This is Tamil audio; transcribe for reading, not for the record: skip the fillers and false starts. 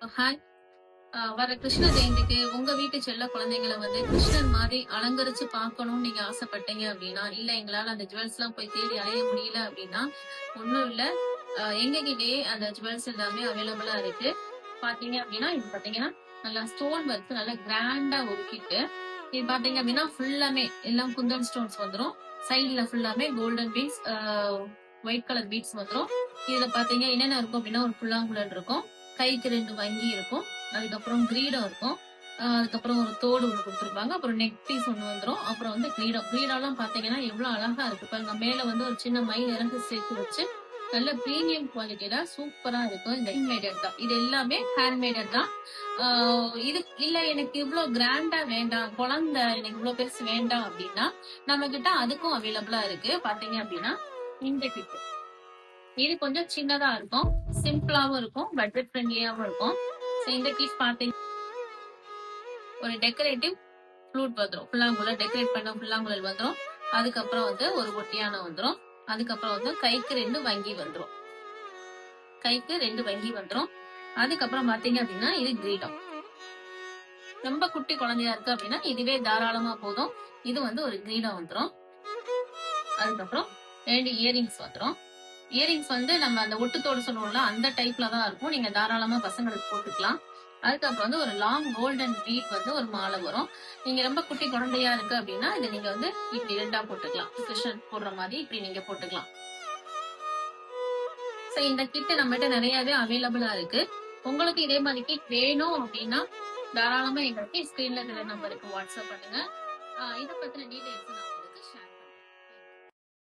ஹாய். வர கிருஷ்ண ஜெயந்திக்கு உங்க வீட்டு செல்ல குழந்தைங்கள வந்து கிருஷ்ணர் மாதிரி அலங்கரிச்சு பார்க்கணும்னு நீங்க ஆசைப்பட்டீங்க அப்படின்னா, இல்ல எங்களால அந்த ஜுவல்ஸ் எல்லாம் போய் தேடி அலைய முடியல அப்படின்னா, ஒண்ணும் இல்ல. எங்க கிட்டயே அந்த ஜுவல்ஸ் எல்லாமே அவைலபிளா இருக்கு. பாத்தீங்க அப்படின்னா, இது பாத்தீங்கன்னா நல்லா ஸ்டோன் ஒர்க் நல்லா கிராண்டா ஒரு கிட்டு. இது பாத்தீங்க அப்படின்னா ஃபுல்லாமே எல்லாம் குந்தன் ஸ்டோன்ஸ் வந்துரும். சைடுல ஃபுல்லாமே golden beads, white colour beads வந்துரும். இதுல பாத்தீங்க என்னென்ன இருக்கும் அப்படின்னா, ஒரு புல்லாங்குழல் இருக்கும், கைக்கு 2 வங்கி இருக்கும், அதுக்கப்புறம் கிரீடம் இருக்கும், அதுக்கப்புறம் ஒரு தோடு ஒண்ணு கொடுத்துருப்பாங்க, அப்புறம் நெக் பீஸ் ஒண்ணு வந்துரும், அப்புறம் வந்து கிரீடம் எல்லாம் பாத்தீங்கன்னா எவ்வளவு அழகா இருக்கு பாருங்க. மேல வந்து ஒரு சின்ன மயில் இறந்து சேர்த்து வச்சு நல்ல பிரீமியம் குவாலிட்டியில சூப்பரா இருக்கும். இந்த ஹேண்ட்மேடட் தான், இது எல்லாமே ஹேண்ட்மேடட் தான். இது இல்ல எனக்கு இவ்வளவு கிராண்டா வேண்டாம், குழந்தை எனக்கு இவ்வளவு பெருசு வேண்டாம் அப்படின்னா நம்ம கிட்ட அதுக்கும் அவைலபிளா இருக்கு. பாத்தீங்க அப்படின்னா இந்த கிட் இது கொஞ்சம் சின்னதா இருக்கும், சிம்பிளாவும் இருக்கும், பட்ஜெட் ஃப்ரெண்ட்லியாவும் இருக்கும். இந்த கிட் பாத்தீங்க ஒரு டெக்கரேட்டிவ் ஃப்ளூட் வந்துரும், புல்லாங்குழல் டெக்கரேட் பண்ண புல்லாங்குழல் வந்துரும், அதுக்கப்புறம் வந்து ஒரு ஒட்டியானம் வந்துரும், அதுக்கப்புறம் வந்து கைக்கு 2 வங்கி வந்துரும், கைக்கு 2 வங்கி வந்துரும். அதுக்கப்புறம் பாத்தீங்க அப்படின்னா இது கிரீடம். ரொம்ப குட்டி குழந்தையா இருக்கு அப்படின்னா இதுவே தாராளமா போதும். இது வந்து ஒரு கிரீடம் வந்துரும். அதுக்கப்புறம் 2 இயரிங்ஸ் வந்துரும். இயரிங்ஸ் வந்து நம்ம அந்த ஒட்டுத்தோடு சொல்லுவோம்ல அந்த டைப்ல தான் இருக்கும், நீங்க தாராளமா பசங்களுக்கு போட்டுக்கலாம். அதுக்கப்புறம் வந்து ஒரு லாங் கோல்டன் பீட் வந்து ஒரு மாலை வரும். நீங்க ரொம்ப குட்டி குழந்தையா இருக்கு அப்படின்னா இதை நீங்க வந்து இப்படி 2ஆ போட்டுக்கலாம், கிருஷ்ணன் போடுற மாதிரி இப்படி நீங்க போட்டுக்கலாம். சோ இந்த கிட் நம்மகிட்ட நிறையவே அவைலபிளா இருக்கு. உங்களுக்கு இதே மாதிரி கிட் வேணும் அப்படின்னா தாராளமா எங்களுக்கு ஸ்கிரீன்ல இருக்கிற நம்பருக்கு வாட்ஸ்அப் பண்ணுங்க. இதை பத்தின டீடைல்ஸ்